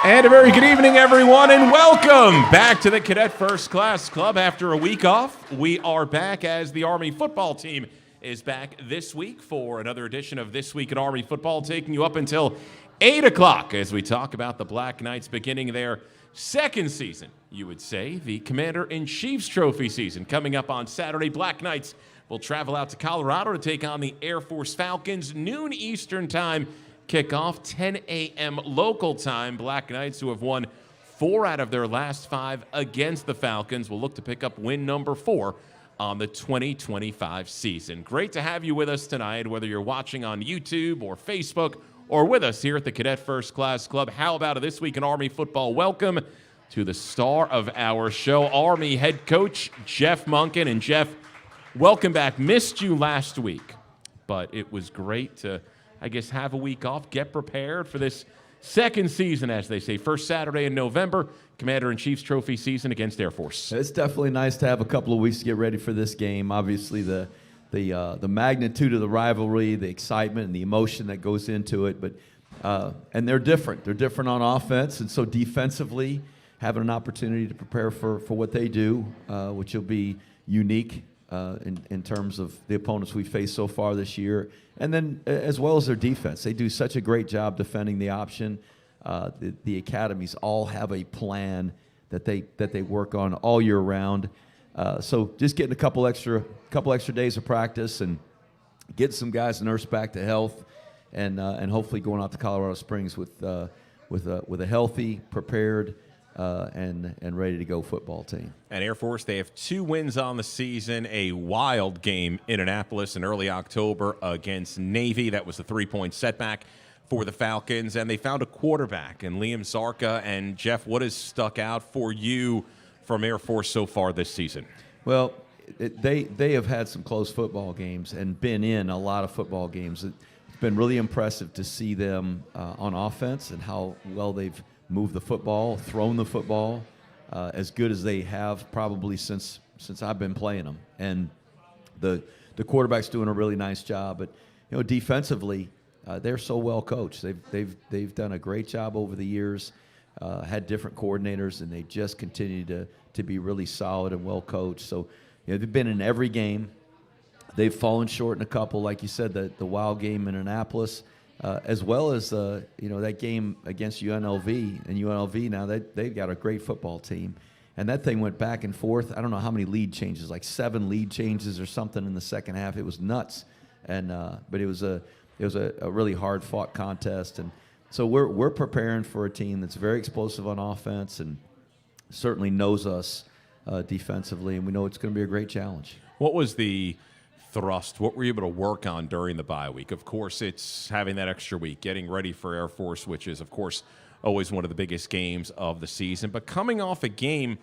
And a very good evening, everyone, and welcome back to the Cadet First Class Club. After a week off, we are back as the Army football team is back this week for another edition of This Week in Army Football, taking you up until 8 o'clock as we talk about the Black Knights beginning their second season, you would say, the Commander-in-Chief's Trophy season. Coming up on Saturday, Black Knights will travel out to Colorado to take on the Air Force Falcons, noon Eastern time. Kickoff, 10 a.m. local time. Black Knights, who have won 4 out of their last 5 against the Falcons, will look to pick up win number 4 on the 2025 season. Great to have you with us tonight, whether you're watching on YouTube or Facebook or with us here at the Cadet First Class Club. How about This Week in Army Football? Welcome to the star of our show, Army head coach Jeff Monken. And Jeff, welcome back. Missed you last week, but it was great to have a week off, get prepared for this second season, as they say. First Saturday in November, Commander-in-Chief's Trophy season against Air Force. It's definitely nice to have a couple of weeks to get ready for this game. Obviously, the magnitude of the rivalry, the excitement, and the emotion that goes into it. But and they're different. They're different on offense, and so defensively, having an opportunity to prepare for what they do, which will be unique in terms of the opponents we faced so far this year. And then as well as their defense. They do such a great job defending the option. The academies all have a plan that they work on all year round. So just getting a couple extra days of practice and get some guys nursed back to health, and hopefully going out to Colorado Springs with a healthy, prepared, and ready to go football team. And Air Force, they have 2 wins on the season, a wild game in Annapolis in early October against Navy. That was a 3-point setback for the Falcons, and they found a quarterback in Liam Zarka. And Jeff, what has stuck out for you from Air Force so far this season? Well, they have had some close football games and been in a lot of football games. It's been really impressive to see them on offense and how well they've moved the football, thrown the football, as good as they have probably since I've been playing them. And the quarterback's doing a really nice job. But defensively, they're so well coached. They've done a great job over the years. Had different coordinators, and they just continue to be really solid and well coached. So they've been in every game. They've fallen short in a couple, like you said, the wild game in Annapolis. As well as that game against UNLV, and UNLV now they've got a great football team, and that thing went back and forth. I don't know how many lead changes, like 7 lead changes or something in the second half. It was nuts, and but it was a really hard fought contest, and so we're preparing for a team that's very explosive on offense and certainly knows us defensively, and we know it's going to be a great challenge. What was the thrust? What were you able to work on during the bye week? Of course, it's having that extra week, getting ready for Air Force, which is, of course, always one of the biggest games of the season. But coming off a game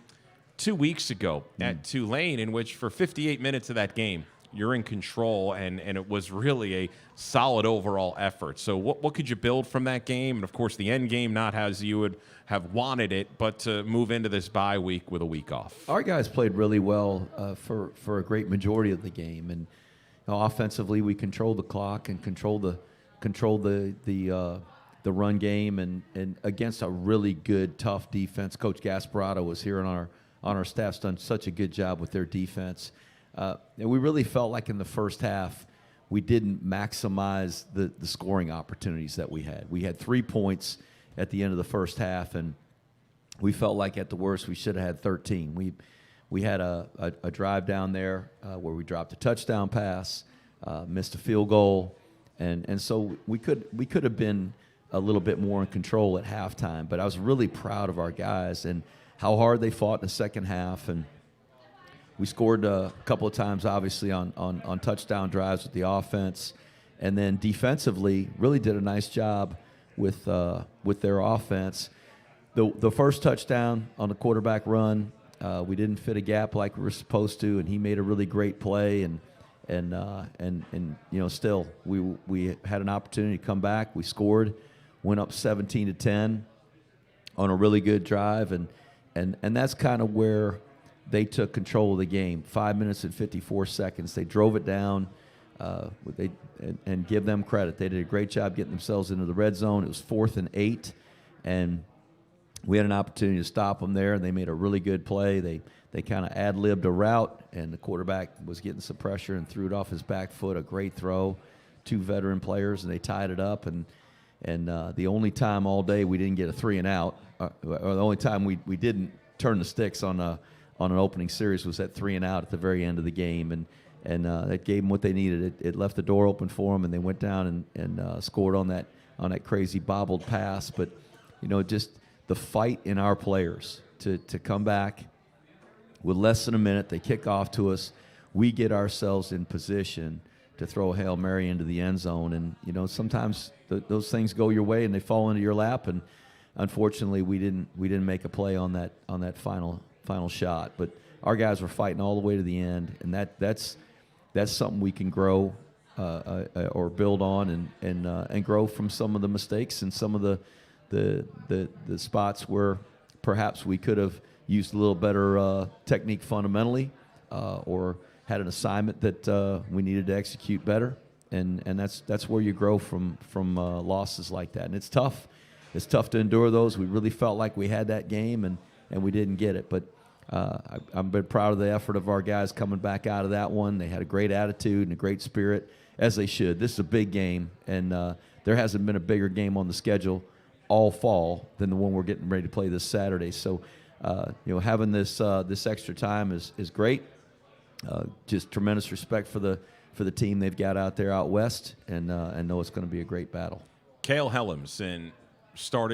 2 weeks ago at Tulane, in which for 58 minutes of that game, you're in control, and it was really a solid overall effort. So what could you build from that game? And, of course, the end game, not as you would have wanted it, but to move into this bye week with a week off. Our guys played really well for a great majority of the game, and offensively, we controlled the clock and controlled the run game, and against a really good, tough defense. Coach Gasparotto was here on our staff's done such a good job with their defense. And we really felt like in the first half we didn't maximize the scoring opportunities that we had. We had 3 points at the end of the first half, and we felt like at the worst we should have had 13. We had a drive down there where we dropped a touchdown pass, missed a field goal, and so we could have been a little bit more in control at halftime. But I was really proud of our guys and how hard they fought in the second half, and we scored a couple of times, obviously on touchdown drives with the offense, and then defensively really did a nice job with their offense. The first touchdown on the quarterback run. We didn't fit a gap like we were supposed to, and he made a really great play. And still we had an opportunity to come back. We scored, went up 17-10 on a really good drive, and that's kind of where they took control of the game. 5 minutes and 54 seconds. They drove it down. And give them credit. They did a great job getting themselves into the red zone. It was 4th and 8, and we had an opportunity to stop them there, and they made a really good play. They kind of ad-libbed a route, and the quarterback was getting some pressure and threw it off his back foot, a great throw. 2 veteran players, and they tied it up. And the only time all day we didn't get a 3-and-out, or the only time we didn't turn the sticks on an opening series was that 3-and-out at the very end of the game. And that gave them what they needed. It left the door open for them, and they went down and scored on that crazy bobbled pass. But, just the fight in our players to come back with less than a minute. They kick off to us. We get ourselves in position to throw a Hail Mary into the end zone. And, sometimes those things go your way and they fall into your lap. And unfortunately, we didn't make a play on that final shot. But our guys were fighting all the way to the end, and that's something we can grow or build on and grow from some of the mistakes and some of the spots where perhaps we could have used a little better technique fundamentally or had an assignment that we needed to execute better, and that's where you grow from losses like that. And it's tough. It's tough to endure those. We really felt like we had that game, and we didn't get it. But I'm very proud of the effort of our guys coming back out of that one. They had a great attitude and a great spirit, as they should. This is a big game, and there hasn't been a bigger game on the schedule all fall than the one we're getting ready to play this Saturday. So, having this extra time is great. Just tremendous respect for the team they've got out there out west, and know it's going to be a great battle. Cale Helms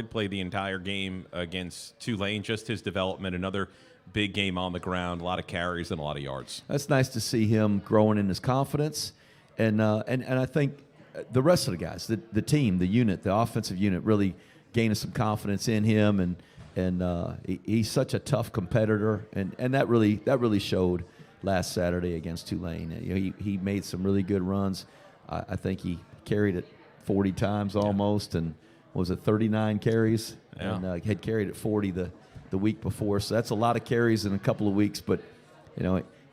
played the entire game against Tulane. Just his development, another big game on the ground, a lot of carries and a lot of yards. That's nice to see him growing in his confidence, and I think the rest of the guys, the team, the unit, the offensive unit, really gaining some confidence in him, and he's such a tough competitor, and that really showed last Saturday against Tulane. He made some really good runs. I think he carried it 40 times almost, and was it 39 carries? Yeah. And had carried it 40 the week before. So that's a lot of carries in a couple of weeks. But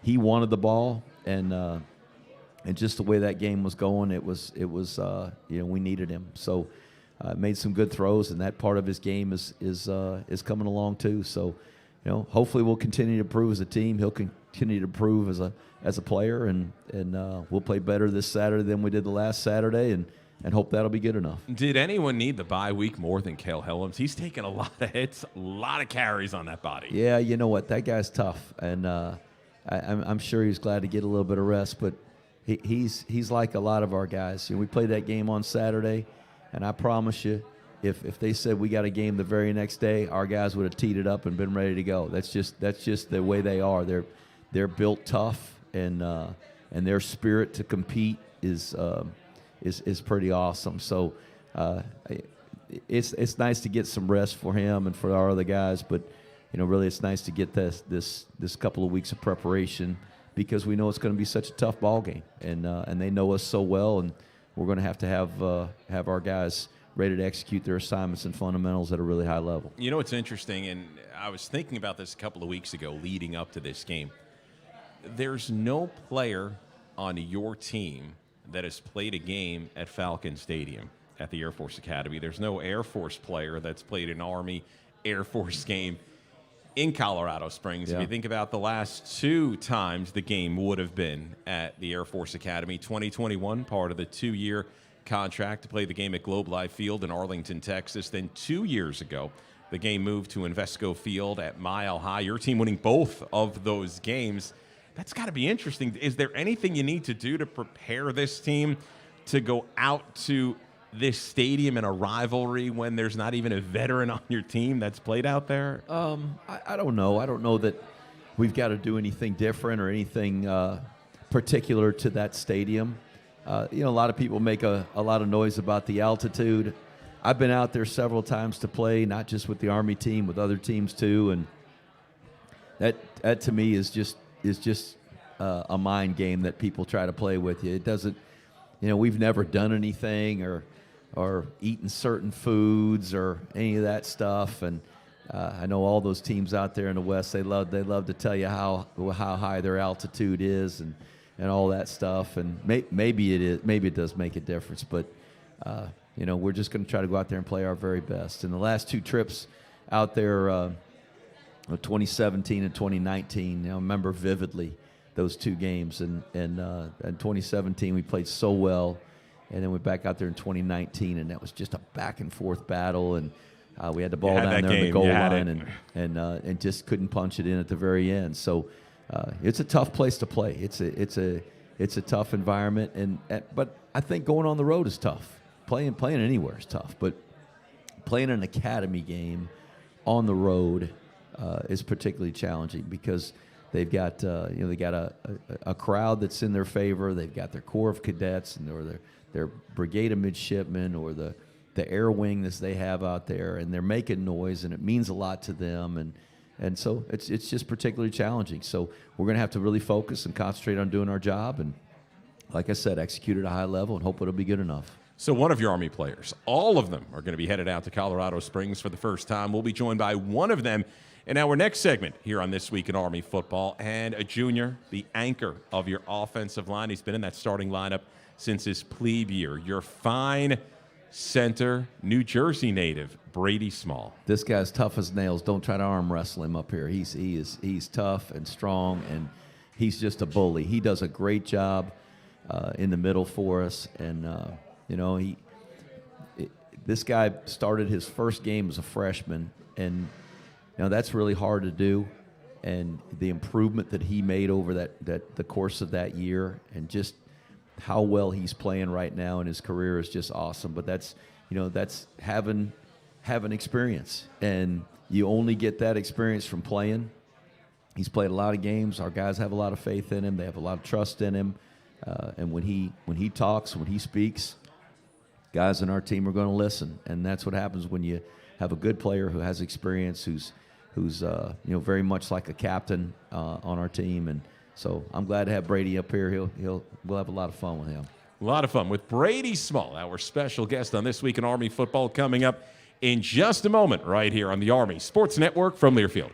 he wanted the ball, and just the way that game was going, it was we needed him. So made some good throws, and that part of his game is coming along too. So hopefully we'll continue to improve as a team. He'll continue to improve as a player, and we'll play better this Saturday than we did the last Saturday, and hope that'll be good enough. Did anyone need the bye week more than Cale Helms? He's taken a lot of hits, a lot of carries on that body. Yeah, you know what? That guy's tough, and I'm sure he's glad to get a little bit of rest, but he's like a lot of our guys. We played that game on Saturday, and I promise you, if they said we got a game the very next day, our guys would have teed it up and been ready to go. That's just the way they are. They're built tough, and their spirit to compete is pretty awesome. So it's nice to get some rest for him and for our other guys, but really it's nice to get this couple of weeks of preparation, because we know it's going to be such a tough ball game, and they know us so well, and we're going to have our guys ready to execute their assignments and fundamentals at a really high level. It's interesting, and I was thinking about this a couple of weeks ago leading up to this game. There's no player on your team that has played a game at Falcon Stadium at the Air Force Academy. There's no Air Force player that's played an Army Air Force game in Colorado Springs. Yeah. If you think about the last 2 times the game would have been at the Air Force Academy, 2021, part of the 2-year contract to play the game at Globe Life Field in Arlington, Texas. Then 2 years ago, the game moved to Invesco Field at Mile High. Your team winning both of those games. That's got to be interesting. Is there anything you need to do to prepare this team to go out to this stadium in a rivalry when there's not even a veteran on your team that's played out there? I don't know. I don't know that we've got to do anything different or anything particular to that stadium. A lot of people make a lot of noise about the altitude. I've been out there several times to play, not just with the Army team, with other teams too, and that to me is just a mind game that people try to play with you. It doesn't, we've never done anything or eaten certain foods or any of that stuff. And I know all those teams out there in the West, they love to tell you how high their altitude is and all that stuff. And maybe it does make a difference, but we're just going to try to go out there and play our very best. In the last 2 trips out there 2017 and 2019. I remember vividly those two games. And in 2017, we played so well. And then we're back out there in 2019, and that was just a back-and-forth battle. And we had the ball down there in the goal line and just couldn't punch it in at the very end. So it's a tough place to play. It's a tough environment. But I think going on the road is tough. Playing anywhere is tough. But playing an academy game on the road is particularly challenging because they've got they got a crowd that's in their favor. They've got their corps of cadets or their brigade of midshipmen or the air wing that they have out there, and they're making noise, and it means a lot to them, and so it's just particularly challenging. So we're going to have to really focus and concentrate on doing our job, and like I said, execute at a high level and hope it'll be good enough. So one of your Army players, all of them are going to be headed out to Colorado Springs for the first time. We'll be joined by one of them in our next segment here on This Week in Army Football, and a junior, the anchor of your offensive line. He's been in that starting lineup since his plebe year. Your fine center, New Jersey native, Brady Small. This guy's tough as nails. Don't try to arm wrestle him up here. He's tough and strong, and he's just a bully. He does a great job in the middle for us, and this guy started his first game as a freshman, and that's really hard to do. And the improvement that he made over the course of that year, and just how well he's playing right now in his career is just awesome. But that's having experience, and you only get that experience from playing. He's played a lot of games. Our guys have a lot of faith in him. They have a lot of trust in him. And when he talks, when he speaks, guys in our team are going to listen. And that's what happens when you have a good player who has experience, who's very much like a captain on our team. And so I'm glad to have Brady up here. We'll have a lot of fun with him. A lot of fun with Brady Small, our special guest on This Week in Army Football, coming up in just a moment right here on the Army Sports Network from Learfield.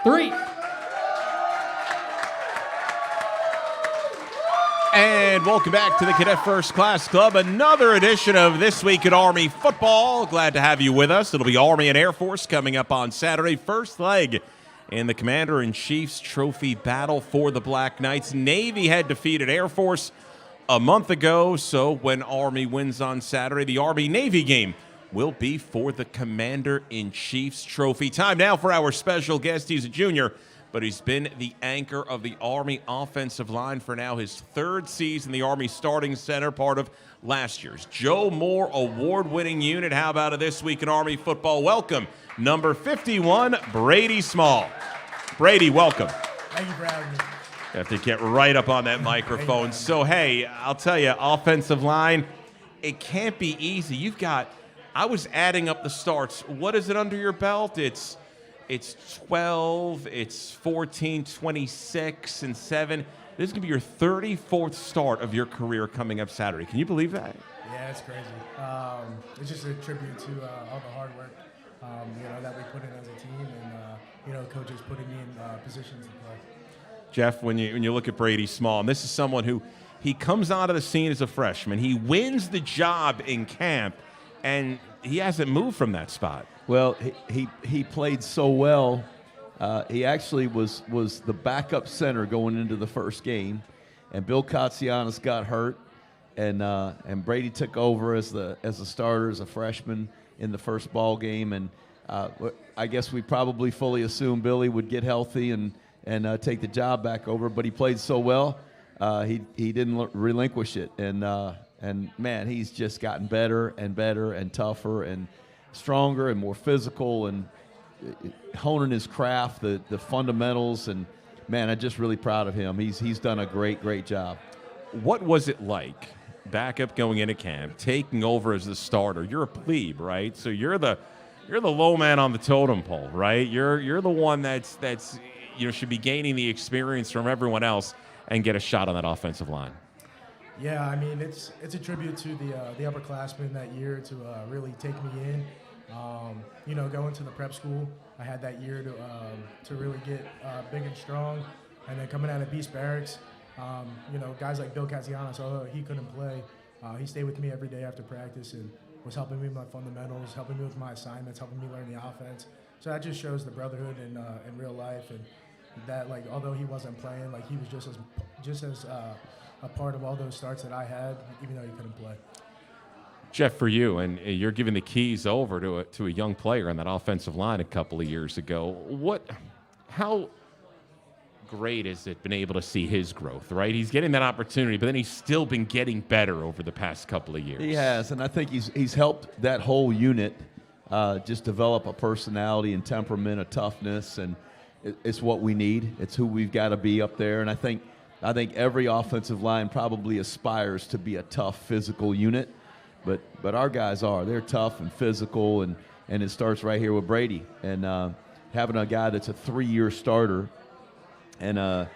3. And welcome back to the Cadet First Class Club, another edition of This Week in Army Football. Glad to have you with us. It'll be Army and Air Force coming up on Saturday. First leg in the Commander-in-Chief's Trophy battle for the Black Knights. Navy had defeated Air Force a month ago, so when Army wins on Saturday, the Army-Navy game will be for the Commander-in-Chief's Trophy. Time now for our special guest. He's a junior, but he's been the anchor of the Army offensive line for now his third season, the Army starting center, part of last year's Joe Moore award-winning unit. How about This Week in Army Football? Welcome, number 51, Brady Small. Brady, welcome. Thank you for having me. You have to get right up on that microphone. So, hey, I'll tell you, offensive line, it can't be easy. I was adding up the starts. What is it under your belt? It's 12, it's 14, 26, and 7. This is going to be your 34th start of your career coming up Saturday. Can you believe that? Yeah, it's crazy. It's just a tribute to all the hard work, that we put in as a team, and coaches putting me in positions to play. Jeff, when you look at Brady Small, and this is someone who he comes onto the scene as a freshman. He wins the job in camp, and he hasn't moved from that spot. Well, he played so well. He actually was the backup center going into the first game, and Bill Katsianis got hurt, and Brady took over as a starter as a freshman in the first ball game, and I guess we probably fully assumed Billy would get healthy and take the job back over, but he played so well, he didn't relinquish it, and man, he's just gotten better and better and tougher and stronger and more physical and honing his craft, the fundamentals, and man, I'm just really proud of him. He's done a great job. What was it like back up going into camp, taking over as the starter? You're a plebe, right? So you're the low man on the totem pole, right? You're the one that's should be gaining the experience from everyone else and get a shot on that offensive line. Yeah, I mean, it's a tribute to the upperclassmen that year to really take me in. Going to the prep school, I had that year to really get big and strong, and then coming out of Beast Barracks, guys like Bill Katsianis, although he couldn't play, he stayed with me every day after practice and was helping me with my fundamentals, helping me with my assignments, helping me learn the offense. So that just shows the brotherhood in real life, and that, like, although he wasn't playing, like, he was just as a part of all those starts that I had, even though he couldn't play. Jeff, for you, and you're giving the keys over to a young player on that offensive line a couple of years ago. How great is it been able to see his growth, right? He's getting that opportunity, but then he's still been getting better over the past couple of years. He has, and I think he's helped that whole unit just develop a personality and temperament, a toughness, and it's what we need. It's who we've got to be up there, and I think every offensive line probably aspires to be a tough physical unit, but our guys they're tough and physical, and it starts right here with Brady, and having a guy that's a 3-year starter, and a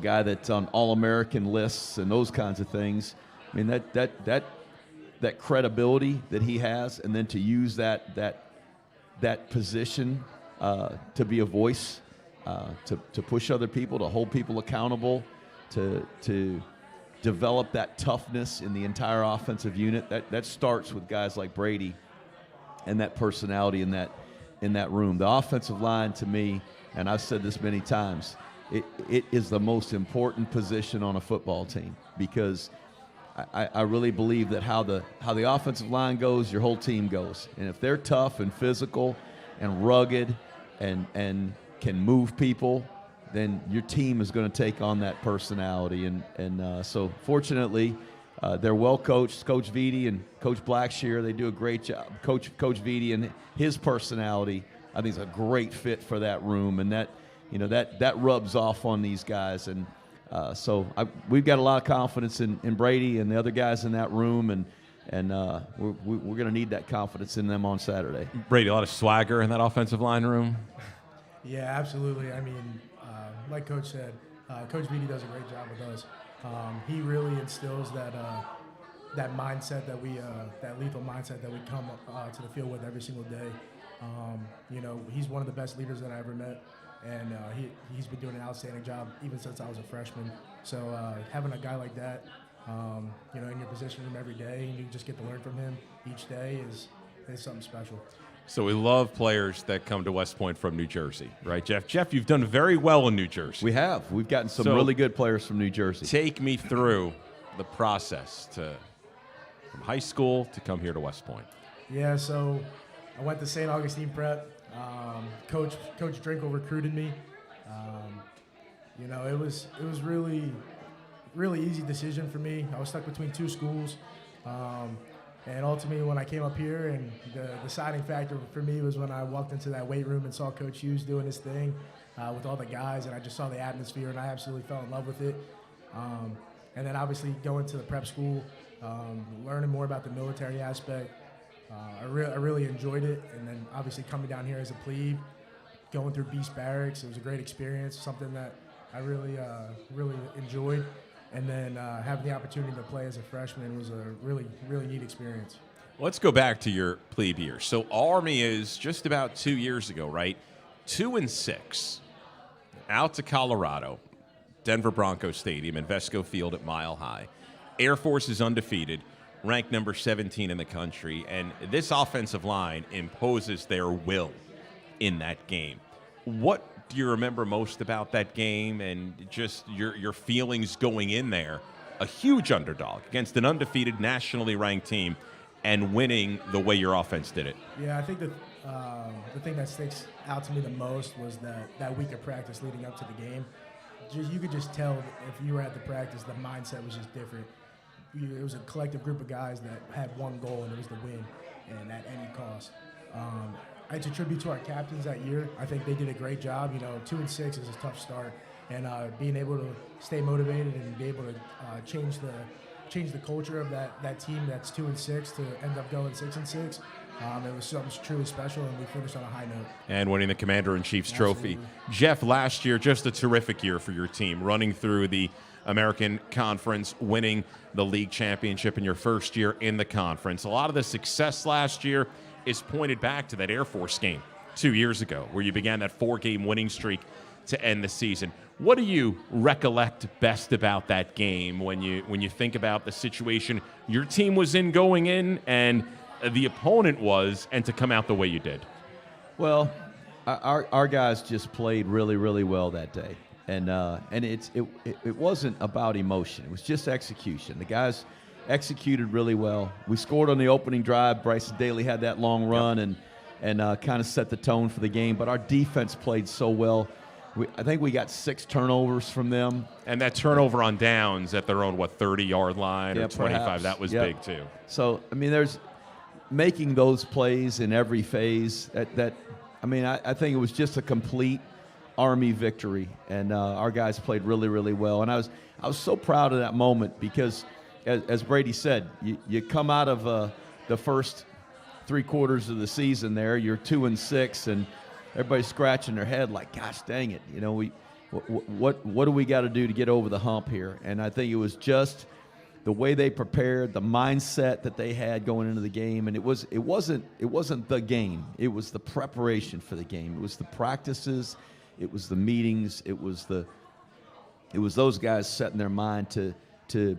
guy that's on All-American lists and those kinds of things. I mean, that credibility that he has, and then to use that position to be a voice, to push other people, to hold people accountable, to develop that toughness in the entire offensive unit. That starts with guys like Brady and that personality in that room. The offensive line, to me, and I've said this many times, it is the most important position on a football team, because I really believe that how the offensive line goes, your whole team goes. And if they're tough and physical and rugged and can move people, then your team is going to take on that personality. And so fortunately, they're well coached. Coach Vitti and Coach Blackshear, they do a great job. Coach Vitti and his personality, I think, is a great fit for that room, and that rubs off on these guys. And so we've got a lot of confidence in Brady and the other guys in that room, and we're going to need that confidence in them on Saturday. Brady, a lot of swagger in that offensive line room. Yeah, absolutely. I mean, like Coach said, Coach Vitti does a great job with us. He really instills that mindset that lethal mindset that we come to the field with every single day. He's one of the best leaders that I ever met. and he's been doing an outstanding job even since I was a freshman. So having a guy like that, in your position room every day, and you just get to learn from him each day is something special. So we love players that come to West Point from New Jersey, right, Jeff? Jeff, you've done very well in New Jersey. We have. We've gotten some really good players from New Jersey. Take me through the process from high school to come here to West Point. Yeah, so I went to St. Augustine Prep. Coach Drinkle recruited me. It was really easy decision for me. I was stuck between two schools. And ultimately, when I came up here, and the deciding factor for me was when I walked into that weight room and saw Coach Hughes doing his thing with all the guys, and I just saw the atmosphere, and I absolutely fell in love with it. And then obviously going to the prep school, learning more about the military aspect, I really enjoyed it. And then obviously coming down here as a plebe, going through Beast Barracks, it was a great experience, something that I really enjoyed. And then having the opportunity to play as a freshman was a really neat experience. Let's go back to your plebe year. So Army is just about 2 years ago, right? 2-6, out to Colorado, Denver Broncos Stadium, Invesco Field at Mile High. Air Force is undefeated, ranked number 17 in the country, and this offensive line imposes their will in that game. What do you remember most about that game and just your feelings going in there? A huge underdog against an undefeated, nationally ranked team and winning the way your offense did it. Yeah, I think the thing that sticks out to me the most was that week of practice leading up to the game. You could just tell if you were at the practice, the mindset was just different. It was a collective group of guys that had one goal, and it was to win, and at any cost. It's a tribute to our captains that year. I think they did a great job. 2-6 is a tough start, and being able to stay motivated and be able to change the culture of that team that's 2-6 to end up going 6-6. It was something truly special, and we finished on a high note. And winning the Commander-in-Chief's trophy. Jeff, last year, just a terrific year for your team, running through the American Conference, winning the league championship in your first year in the conference. A lot of the success last year is pointed back to that Air Force game 2 years ago, where you began that 4-game winning streak to end the season. What do you recollect best about that game when you think about the situation your team was in going in and the opponent was, and to come out the way you did? Well, our guys just played really well that day, and it wasn't about emotion. It was just execution. The guys executed really well. We scored on the opening drive. Bryson Daly had that long run and kind of set the tone for the game. But our defense played so well. I think we got 6 turnovers from them. And that turnover on downs at their own, 30-yard line or 25, perhaps. That was big too. So, there's making those plays in every phase. I think it was just a complete Army victory. And our guys played really well. And I was so proud of that moment because – as Brady said, you come out of the first 3 quarters of the season there, you're 2-6, and everybody's scratching their head like, gosh dang it, what do we got to do to get over the hump here? And I think it was just the way they prepared, the mindset that they had going into the game, and it wasn't the game, it was the preparation for the game, it was the practices, it was the meetings, it was those guys setting their mind to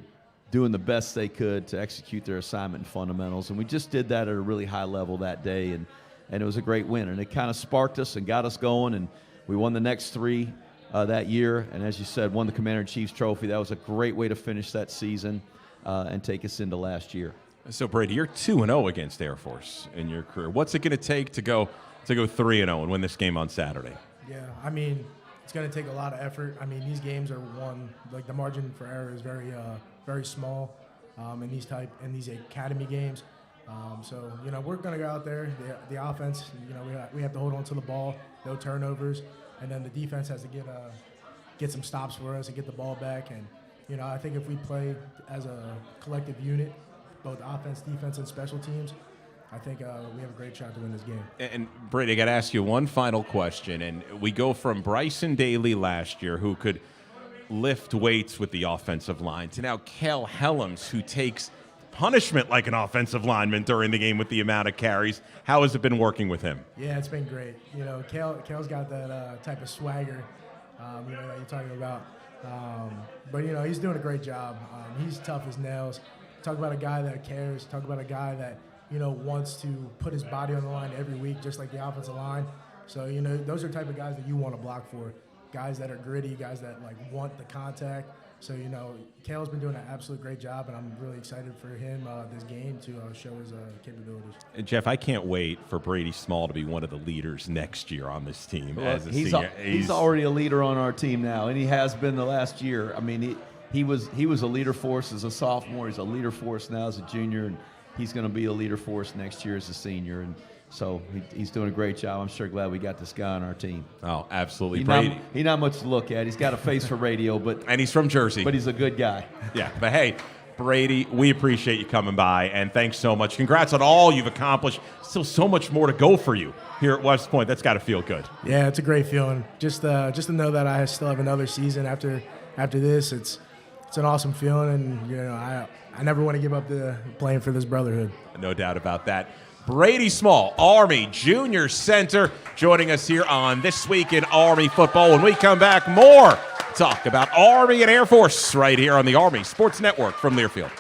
doing the best they could to execute their assignment and fundamentals. And we just did that at a really high level that day, and it was a great win. And it kind of sparked us and got us going, and we won the next 3 that year. And as you said, won the Commander-in-Chief's trophy. That was a great way to finish that season and take us into last year. So, Brady, you're 2-0 against Air Force in your career. What's it going to take to go 3-0 and win this game on Saturday? Yeah, it's going to take a lot of effort. These games are won, like the margin for error is very small in these academy games. So we're going to go out there. The offense, we have to hold on to the ball, no turnovers, and then the defense has to get some stops for us and get the ball back. And I think if we play as a collective unit, both offense, defense, and special teams, I think we have a great shot to win this game. And Brady, I got to ask you one final question. And we go from Bryson Daly last year, who could lift weights with the offensive line, to now Kel Helms, who takes punishment like an offensive lineman during the game with the amount of carries. How has it been working with him? Yeah, it's been great. Kale's got that type of swagger, that you're talking about. But he's doing a great job. He's tough as nails. Talk about a guy that cares. Talk about a guy that wants to put his body on the line every week, just like the offensive line. So those are the type of guys that you want to block for. Guys that are gritty, guys that want the contact. So Kale's been doing an absolute great job, and I'm really excited for him this game to show his capabilities. And Jeff, I can't wait for Brady Small to be one of the leaders next year on this team as a he's senior. He's already a leader on our team now, and he has been the last year. I mean, he was a leader for us as a sophomore. He's a leader for us now as a junior, and he's going to be a leader for us next year as a senior. And so he's doing a great job. I'm sure glad we got this guy on our team. Oh, absolutely. He's not much to look at. He's got a face for radio, and he's from Jersey. But he's a good guy. Yeah, but hey, Brady, we appreciate you coming by, and thanks so much. Congrats on all you've accomplished. Still so much more to go for you here at West Point. That's got to feel good. Yeah, it's a great feeling. Just to know that I still have another season after this, it's an awesome feeling, and I never want to give up the playing for this brotherhood. No doubt about that. Brady Small, Army Junior Center, joining us here on This Week in Army Football. When we come back, more talk about Army and Air Force right here on the Army Sports Network from Learfield.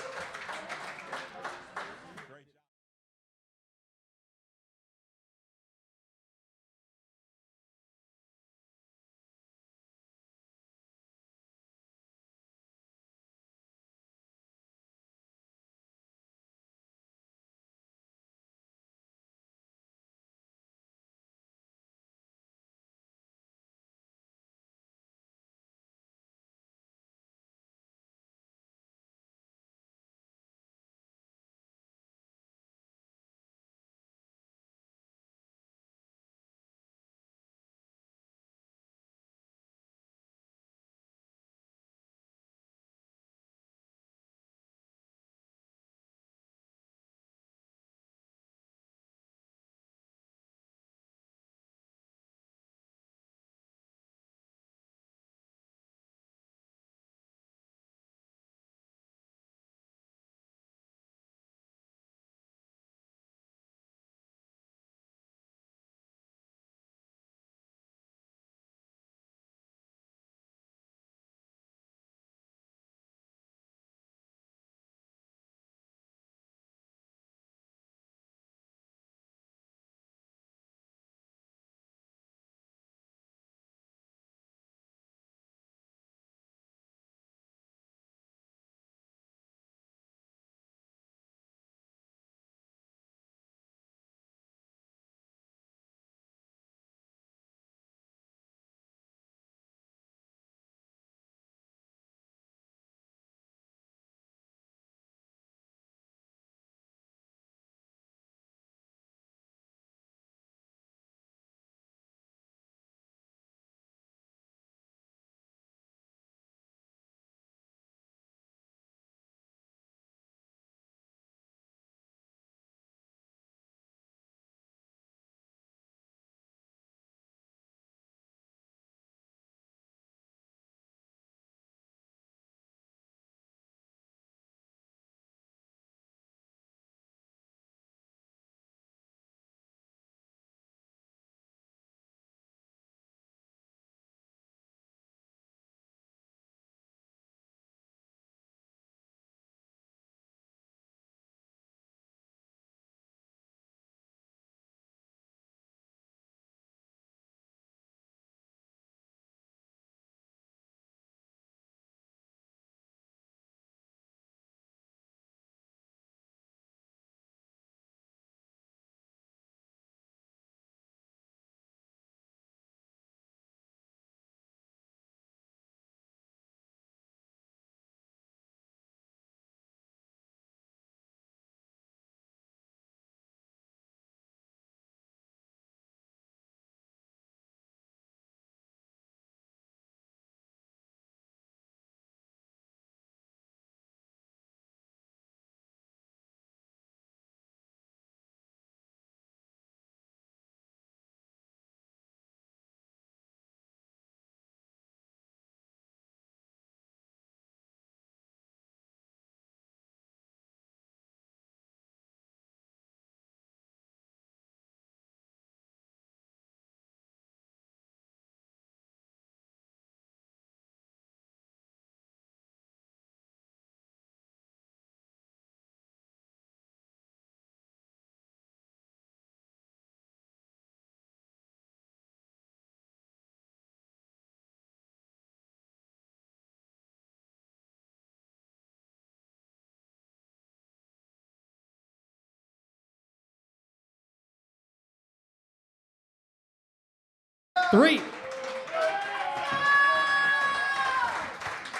3.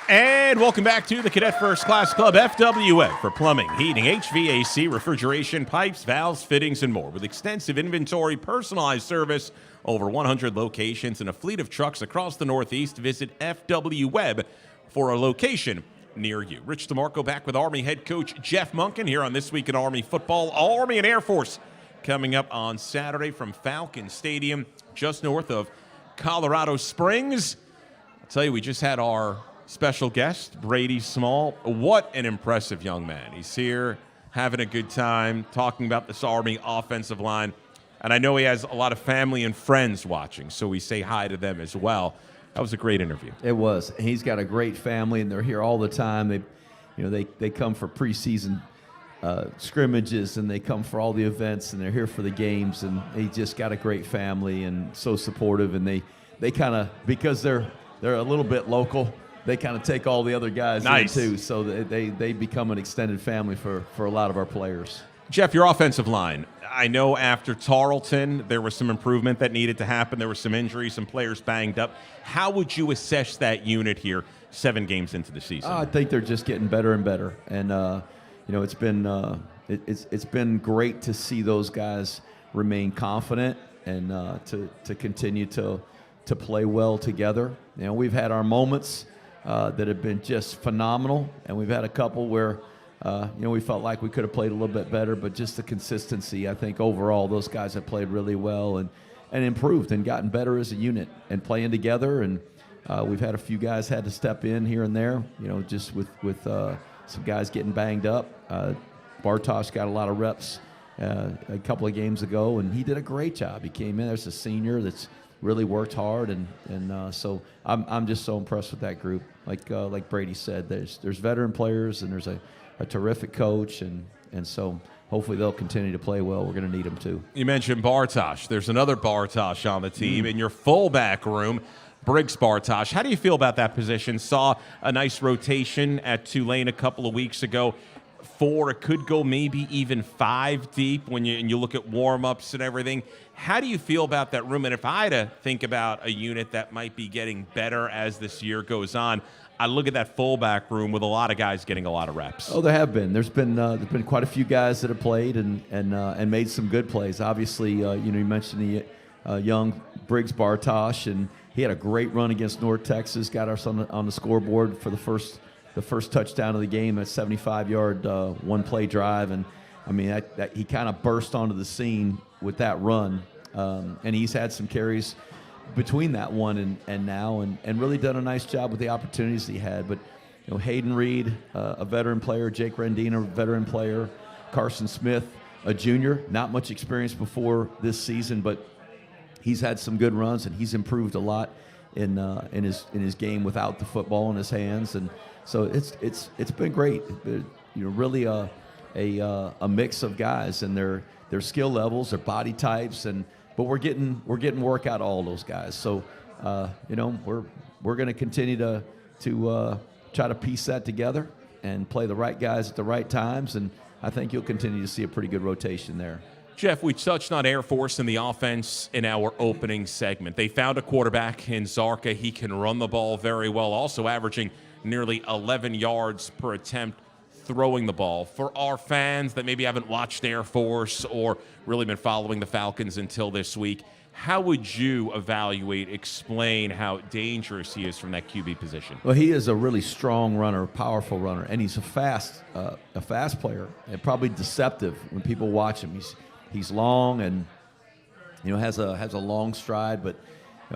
And welcome back to the Cadet First Class Club, FWF, for plumbing, heating, HVAC, refrigeration, pipes, valves, fittings, and more. With extensive inventory, personalized service, over 100 locations, and a fleet of trucks across the Northeast, visit FWWeb for a location near you. Rich DeMarco back with Army head coach Jeff Monken here on This Week in Army Football. Army and Air Force coming up on Saturday from Falcon Stadium, just north of Colorado Springs. I'll tell you, we just had our special guest, Brady Small. What an impressive young man. He's here having a good time, talking about this Army offensive line. And I know he has a lot of family and friends watching, so we say hi to them as well. That was a great interview. It was. He's got a great family, and they're here all the time. They come for preseason scrimmages, and they come for all the events, and they're here for the games. And he just got a great family and so supportive. And they kind of, because they're a little bit local, they kind of take all the other guys in too. So they become an extended family for a lot of our players. Jeff, your offensive line. I know after Tarleton, there was some improvement that needed to happen. There were some injuries, some players banged up. How would you assess that unit here 7 games into the season? I think they're just getting better and better. And, it's been great to see those guys remain confident and to continue to play well together. We've had our moments that have been just phenomenal, and we've had a couple where we felt like we could have played a little bit better, but just the consistency, I think overall those guys have played really well and improved and gotten better as a unit and playing together. And we've had a few guys had to step in here and there, just with some guys getting banged up. Bartosh got a lot of reps a couple of games ago, and he did a great job. He came in as a senior that's really worked hard, and so I'm just so impressed with that group. Like Brady said, there's veteran players, and there's a terrific coach, and so hopefully they'll continue to play well. We're going to need them too. You mentioned Bartosh. There's another Bartosh on the team in your fullback room, Briggs Bartosh. How do you feel about that position? Saw a nice rotation at Tulane a couple of weeks ago. 4, it could go maybe even 5 deep when you look at warm-ups and everything. How do you feel about that room? And if I had to think about a unit that might be getting better as this year goes on, I look at that fullback room with a lot of guys getting a lot of reps. Oh, there have been. There's been quite a few guys that have played and made some good plays. Obviously, you mentioned the young Briggs Bartosh, and he had a great run against North Texas. Got us on the scoreboard for the first touchdown of the game. That 75-yard one-play drive, and I mean that he kind of burst onto the scene with that run, and he's had some carries between that one and now, and really done a nice job with the opportunities he had. But Hayden Reed, a veteran player, Jake Rendina, a veteran player, Carson Smith, a junior, not much experience before this season, but he's had some good runs, and he's improved a lot in his game without the football in his hands, and so it's been great. Really a mix of guys and their skill levels, their body types, but we're getting work out of all those guys. So we're going to continue to try to piece that together and play the right guys at the right times, and I think you'll continue to see a pretty good rotation there. Jeff, we touched on Air Force and the offense in our opening segment. They found a quarterback in Zarka. He can run the ball very well, also averaging nearly 11 yards per attempt throwing the ball. For our fans that maybe haven't watched Air Force or really been following the Falcons until this week, how would you explain how dangerous he is from that QB position? Well, he is a really strong runner, powerful runner, and he's a fast player, and probably deceptive when people watch him. He's long and has a long stride, but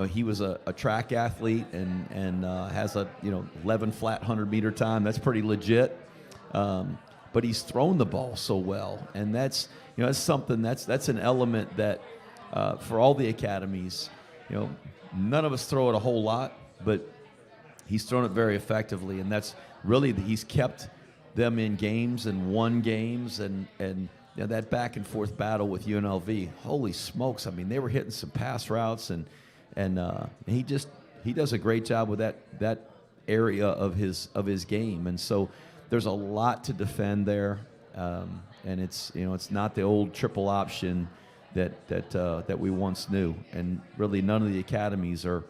he was a track athlete and has a 11 flat 100-meter time. That's pretty legit. But he's thrown the ball so well, and that's something that's an element that for all the academies, none of us throw it a whole lot, but he's thrown it very effectively, and that's really he's kept them in games and won games, and that back and forth battle with UNLV. Holy smokes! I mean, they were hitting some pass routes, and he does a great job with that area of his game, and so there's a lot to defend there, and it's not the old triple option that we once knew. And really, none of the academies are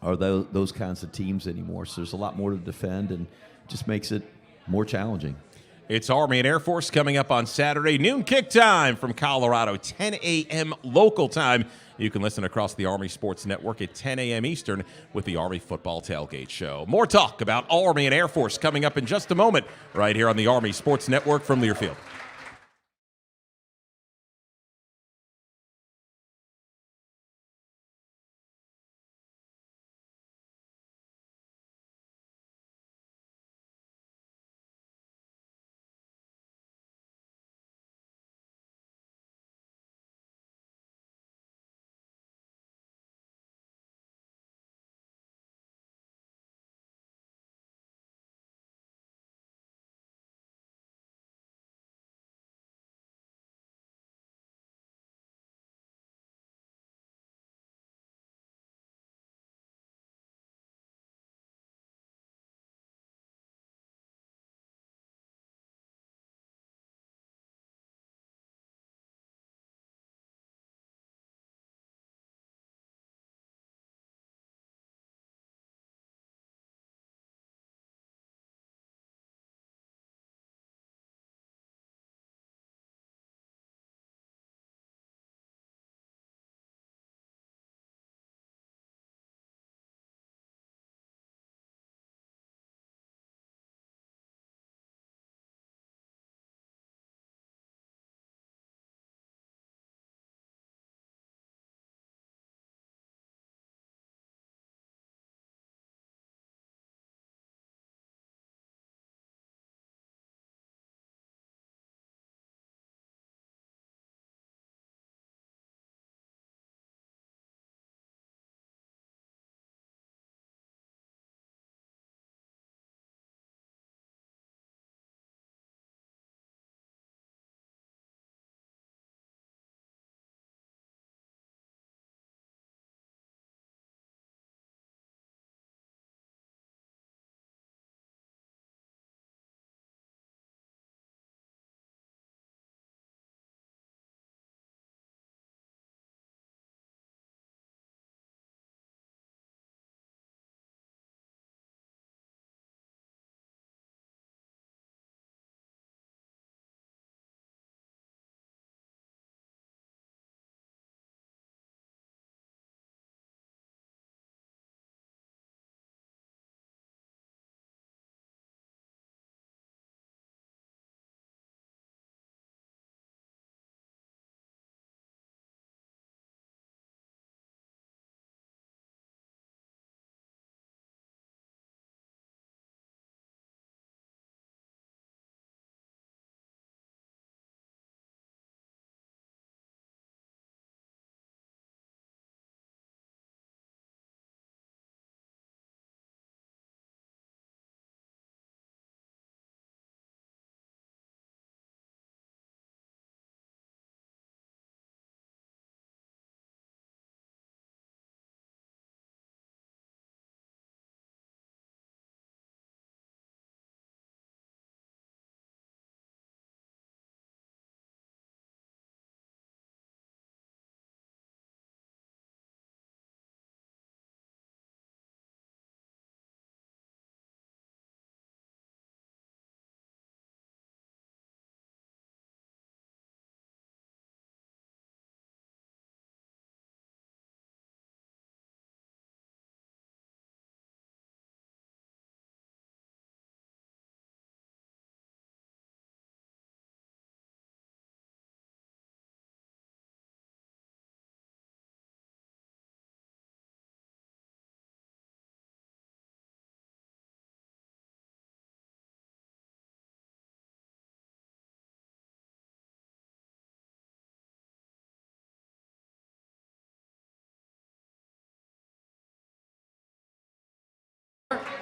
those kinds of teams anymore. So there's a lot more to defend, and just makes it more challenging. It's Army and Air Force coming up on Saturday, noon kick time from Colorado, 10 a.m. local time. You can listen across the Army Sports Network at 10 a.m. Eastern with the Army Football Tailgate Show. More talk about Army and Air Force coming up in just a moment right here on the Army Sports Network from Learfield.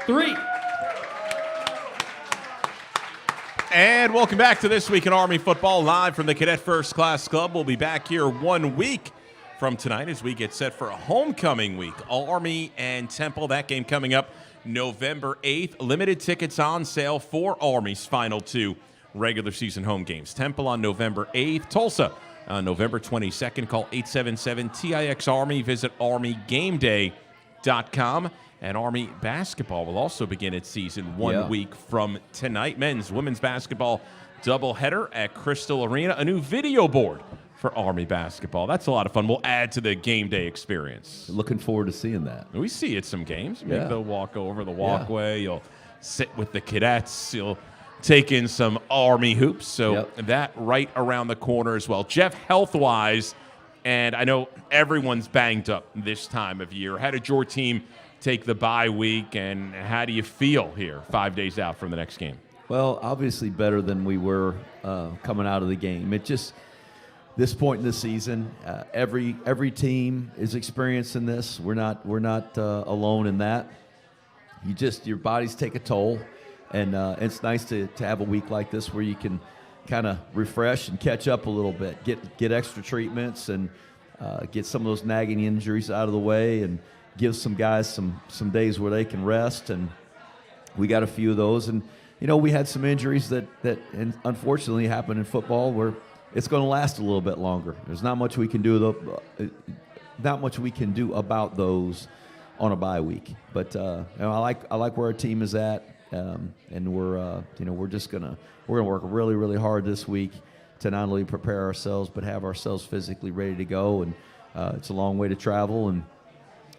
Three. And welcome back to This Week in Army Football, live from the Cadet First Class Club. We'll be back here 1 week from tonight as we get set for a homecoming week. Army and Temple, that game coming up November 8th. Limited tickets on sale for Army's final 2 regular season home games. Temple on November 8th. Tulsa November 22nd. Call 877-TIX-ARMY. Visit ArmyGameDay.com. And Army basketball will also begin its season 1 week from tonight. Men's, women's basketball doubleheader at Crystal Arena. A new video board for Army basketball. That's a lot of fun. We'll add to the game day experience. Looking forward to seeing that. We see it some games. Maybe they'll walk over the walkway. You'll sit with the cadets. You'll take in some Army hoops. So that right around the corner as well. Jeff, health-wise, and I know everyone's banged up this time of year. How did your team take the bye week, and how do you feel here 5 days out from the next game? Well, obviously better than we were coming out of the game. It just, this point in the season, every team is experiencing this. We're not alone in that. Your bodies take a toll, and it's nice to have a week like this where you can kind of refresh and catch up a little bit, get extra treatments, and get some of those nagging injuries out of the way, and give some guys some days where they can rest. And we got a few of those. And we had some injuries that unfortunately happen in football where it's going to last a little bit longer. There's not much we can do about those on a bye week. But I like where our team is at, and we're gonna work really, really hard this week to not only prepare ourselves but have ourselves physically ready to go. And it's a long way to travel, and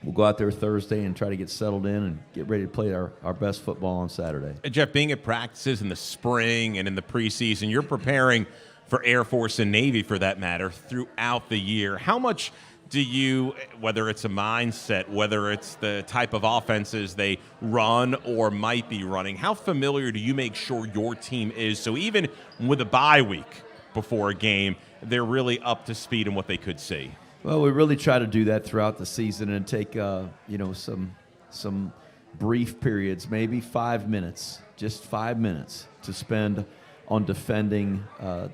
we'll go out there Thursday and try to get settled in and get ready to play our best football on Saturday. Jeff, being at practices in the spring and in the preseason, you're preparing for Air Force and Navy, for that matter, throughout the year. How much do you, whether it's a mindset, whether it's the type of offenses they run or might be running, how familiar do you make sure your team is so even with a bye week before a game, they're really up to speed in what they could see? Well, we really try to do that throughout the season and take some brief periods, maybe 5 minutes, just 5 minutes to spend on defending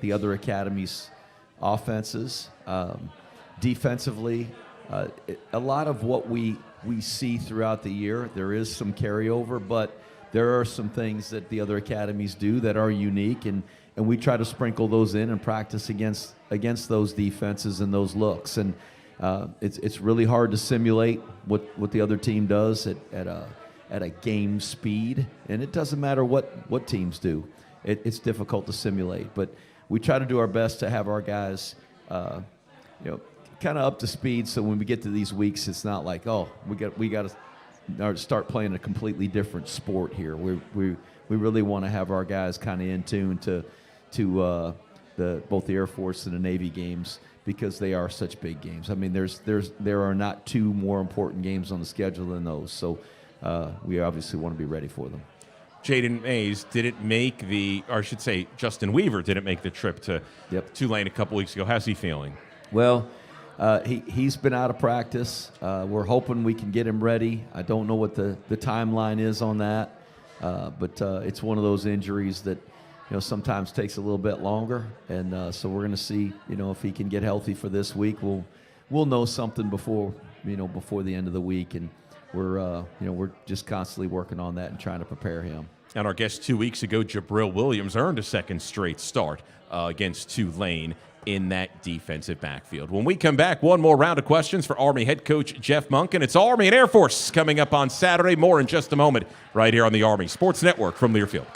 the other academies' offenses. Defensively, a lot of what we see throughout the year, there is some carryover, but there are some things that the other academies do that are unique, and we try to sprinkle those in and practice against those defenses and those looks. And it's really hard to simulate what the other team does at a game speed, and it doesn't matter what teams do. It's difficult to simulate, but we try to do our best to have our guys kind of up to speed, so when we get to these weeks, it's not like, oh, we got to start playing a completely different sport here. We really want to have our guys kind of in tune to both the Air Force and the Navy games, because they are such big games. I mean, there are not two more important games on the schedule than those, so we obviously want to be ready for them. Jaden Mays Justin Weaver didn't make the trip to Tulane a couple weeks ago. How's he feeling? Well, he's been out of practice. We're hoping we can get him ready. I don't know what the timeline is on that, but it's one of those injuries that sometimes takes a little bit longer, and so we're going to see if he can get healthy for this week. We'll know something before the end of the week, and we're just constantly working on that and trying to prepare him. And our guest 2 weeks ago, Jabril Williams, earned a second straight start against Tulane in that defensive backfield. When we come back, one more round of questions for Army head coach Jeff Monken. It's Army and Air Force coming up on Saturday. More in just a moment right here on the Army Sports Network from Learfield.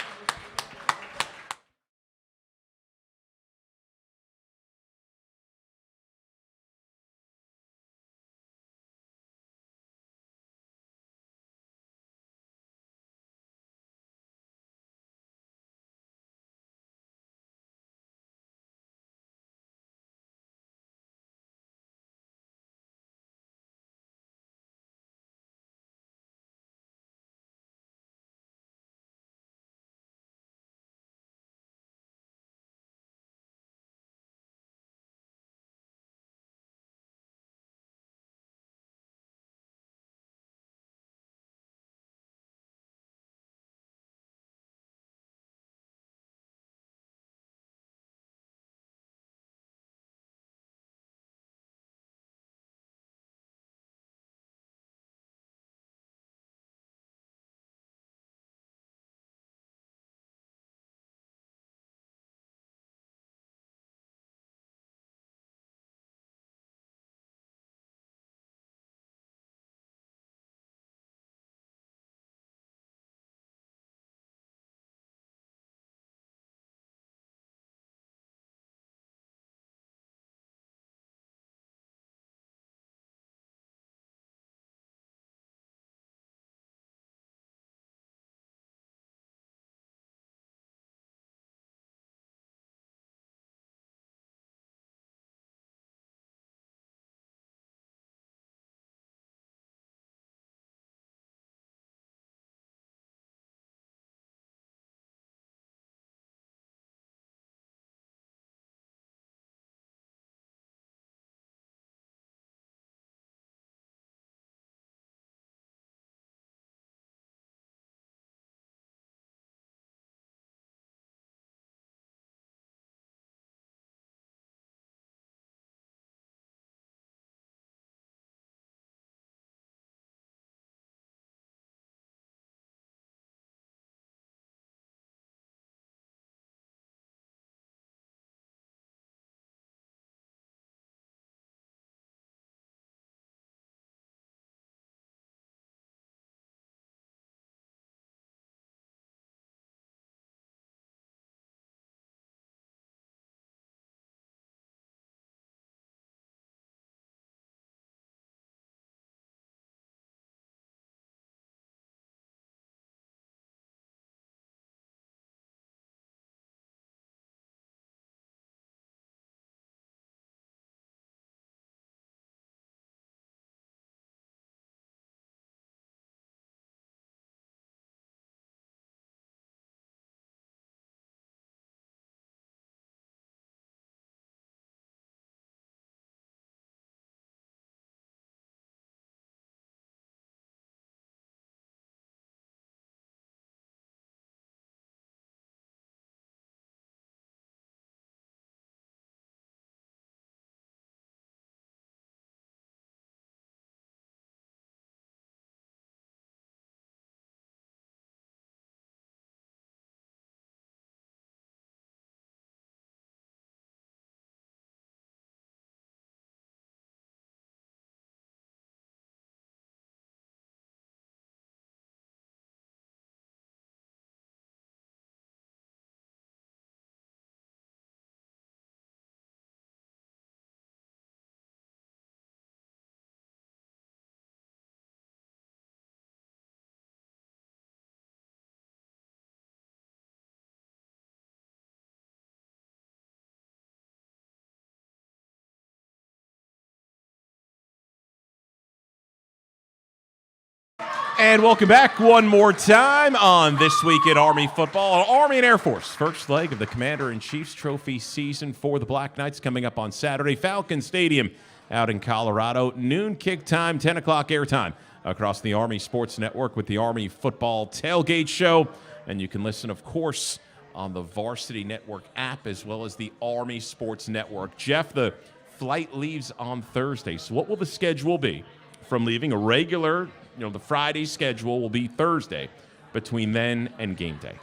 And welcome back one more time on This Week at Army Football. Army and Air Force, first leg of the Commander-in-Chief's Trophy season for the Black Knights coming up on Saturday. Falcon Stadium out in Colorado. Noon kick time, 10 o'clock airtime across the Army Sports Network with the Army Football Tailgate Show. And you can listen, of course, on the Varsity Network app as well as the Army Sports Network. Jeff, the flight leaves on Thursday. So what will the schedule be from leaving? A regular, the Friday schedule will be Thursday between then and game day.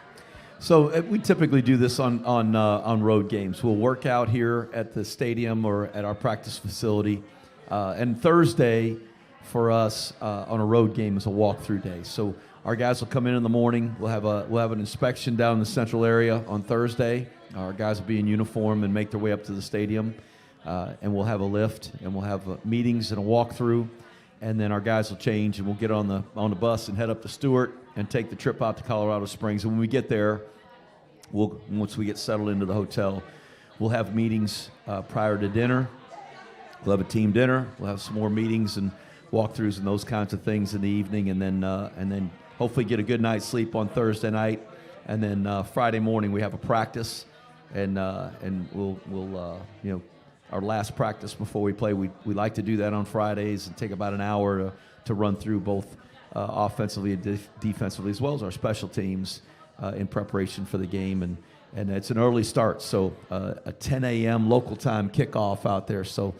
So we typically do this on road games. We'll work out here at the stadium or at our practice facility. And Thursday for us on a road game is a walkthrough day. So our guys will come in the morning. We'll have an inspection down in the central area on Thursday. Our guys will be in uniform and make their way up to the stadium. And we'll have a lift, and we'll have meetings and a walkthrough. And then our guys will change, and we'll get on the bus and head up to Stewart and take the trip out to Colorado Springs. And when we get there, once we get settled into the hotel, we'll have meetings prior to dinner. We'll have a team dinner. We'll have some more meetings and walkthroughs and those kinds of things in the evening, and then hopefully get a good night's sleep on Thursday night. And then Friday morning we have a practice, and we'll our last practice before we play, we like to do that on Fridays and take about an hour to run through both offensively and defensively, as well as our special teams in preparation for the game. And it's an early start, so a 10 a.m. local time kickoff out there. So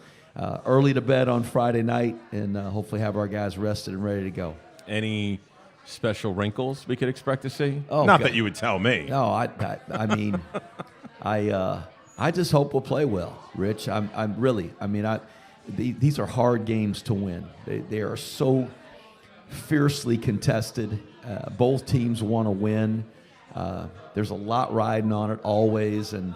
early to bed on Friday night, and hopefully have our guys rested and ready to go. Any special wrinkles we could expect to see? Oh, Not God. that you would tell me. No, I mean, I just hope we'll play well, Rich. These are hard games to win. They are so fiercely contested. Both teams want to win. There's a lot riding on it always, and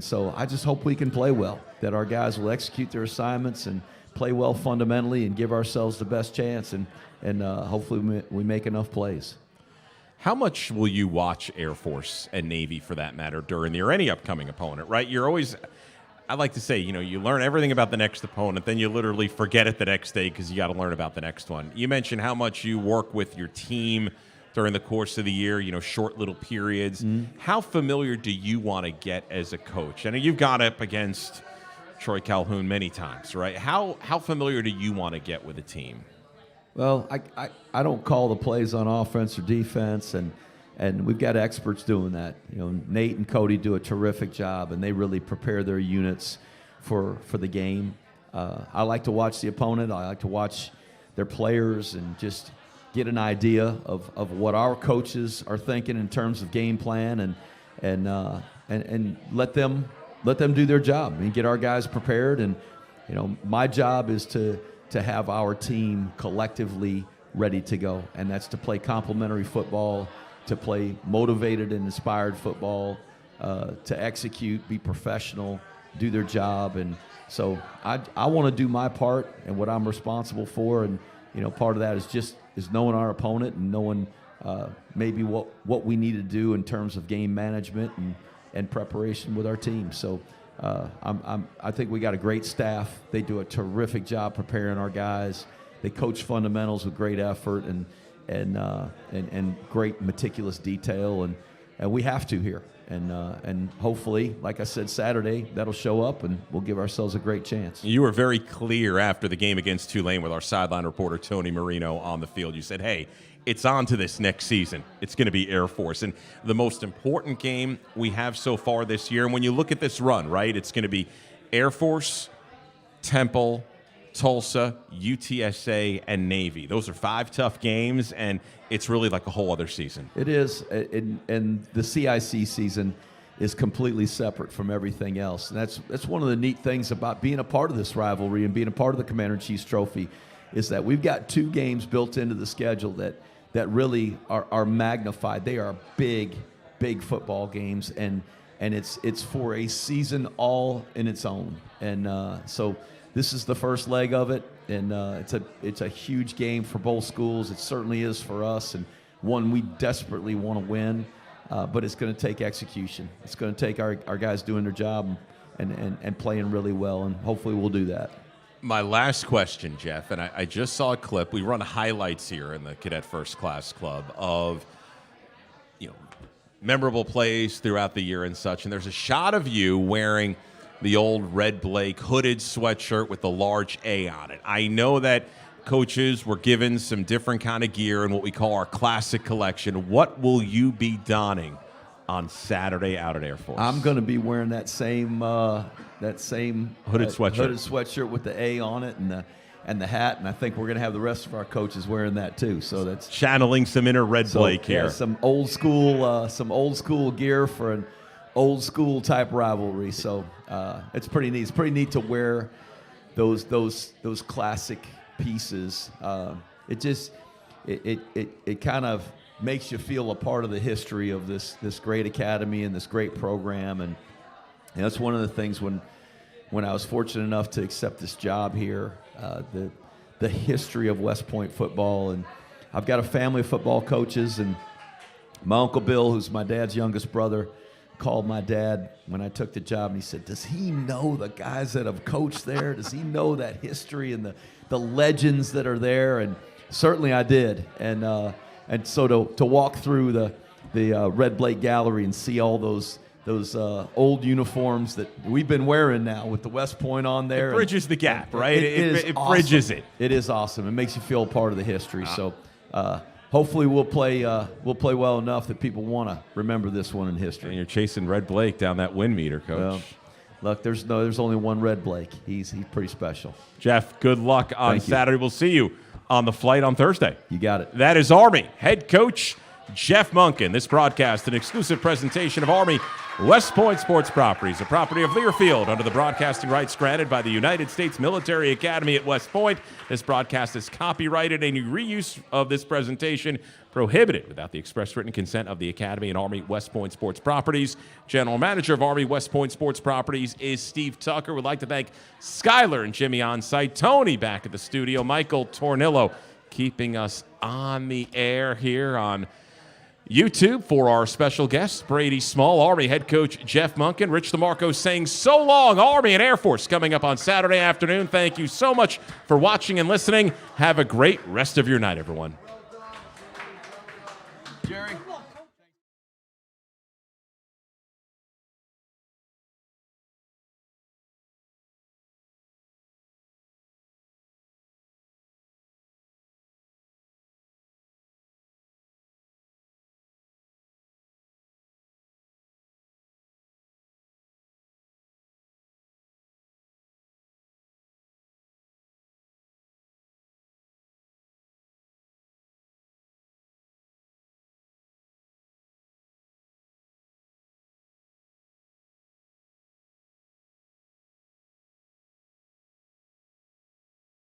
so I just hope we can play well, that our guys will execute their assignments and play well fundamentally and give ourselves the best chance, and hopefully we make enough plays. How much will you watch Air Force and Navy, for that matter, during the or any upcoming opponent, right? You're always, I like to say, you learn everything about the next opponent, then you literally forget it the next day because you got to learn about the next one. You mentioned how much you work with your team during the course of the year, short little periods. Mm-hmm. How familiar do you want to get as a coach? I know you've gone up against Troy Calhoun many times, right? How familiar do you want to get with a team? Well, I don't call the plays on offense or defense, and we've got experts doing that. Nate and Cody do a terrific job, and they really prepare their units for the game. I like to watch the opponent. I like to watch their players and just get an idea of what our coaches are thinking in terms of game plan, and let them do their job and get our guys prepared. And my job is to have our team collectively ready to go, and that's to play complementary football, to play motivated and inspired football, to execute, be professional, do their job. And so I want to do my part and what I'm responsible for, and part of that is knowing our opponent and knowing maybe what we need to do in terms of game management and preparation with our team. So I think we got a great staff. They do a terrific job preparing our guys. They coach fundamentals with great effort and great meticulous detail, and we have to here. And hopefully, like I said, Saturday, that'll show up, and we'll give ourselves a great chance. You were very clear after the game against Tulane with our sideline reporter, Tony Marino, on the field. You said, hey, it's on to this next season. It's going to be Air Force. And the most important game we have so far this year, and when you look at this run, right, it's going to be Air Force, Temple, Tulsa, UTSA, and Navy. Those are 5 tough games, and it's really like a whole other season. It is, and the CIC season is completely separate from everything else. And that's one of the neat things about being a part of this rivalry and being a part of the Commander-in-Chief's Trophy, is that we've got 2 games built into the schedule that really are magnified. They are big football games, and it's for a season all in its own. And so this is the first leg of it, and it's a huge game for both schools. It certainly is for us, and one we desperately want to win. But it's going to take execution. It's going to take our guys doing their job and playing really well, and hopefully we'll do that. My last question, Jeff, and I just saw a clip. We run highlights here in the Cadet First Class Club of, memorable plays throughout the year and such. And there's a shot of you wearing the old Red Blake hooded sweatshirt with the large A on it. I know that coaches were given some different kind of gear in what we call our classic collection. What will you be donning on Saturday out at Air Force? I'm going to be wearing that same hooded sweatshirt with the A on it and the hat, and I think we're going to have the rest of our coaches wearing that too. So that's channeling some inner Red Blake here. Yeah, some old school gear for an old school type rivalry. So it's pretty neat. It's pretty neat to wear those classic pieces. It kind of makes you feel a part of the history of this great academy and this great program, and that's one of the things when I was fortunate enough to accept this job here, the history of West Point football. And I've got a family of football coaches, and my Uncle Bill, who's my dad's youngest brother, called my dad when I took the job, and he said, does he know the guys that have coached there? Does he know that history and the legends that are there? And certainly I did. And so to walk through the Red Blake Gallery and see all those old uniforms that we've been wearing now with the West Point on there. It bridges the gap, right? It awesome. Bridges it. It is awesome. It makes you feel part of the history. So hopefully we'll play well enough that people want to remember this one in history. And you're chasing Red Blake down that win meter, Coach. Well, look, there's only one Red Blake. He's pretty special. Jeff, good luck on Saturday. We'll see you on the flight on Thursday. You got it. That is Army head coach Jeff Monken. This broadcast, an exclusive presentation of Army West Point Sports Properties, a property of Learfield under the broadcasting rights granted by the United States Military Academy at West Point. This broadcast is copyrighted. Any reuse of this presentation prohibited without the express written consent of the Academy and Army West Point Sports Properties. General Manager of Army West Point Sports Properties is Steve Tucker. We'd like to thank Skyler and Jimmy on site, Tony back at the studio, Michael Tornillo keeping us on the air here on YouTube for our special guest, Brady Small, Army head coach Jeff Monken, Rich DeMarco saying so long, Army and Air Force coming up on Saturday afternoon. Thank you so much for watching and listening. Have a great rest of your night, everyone.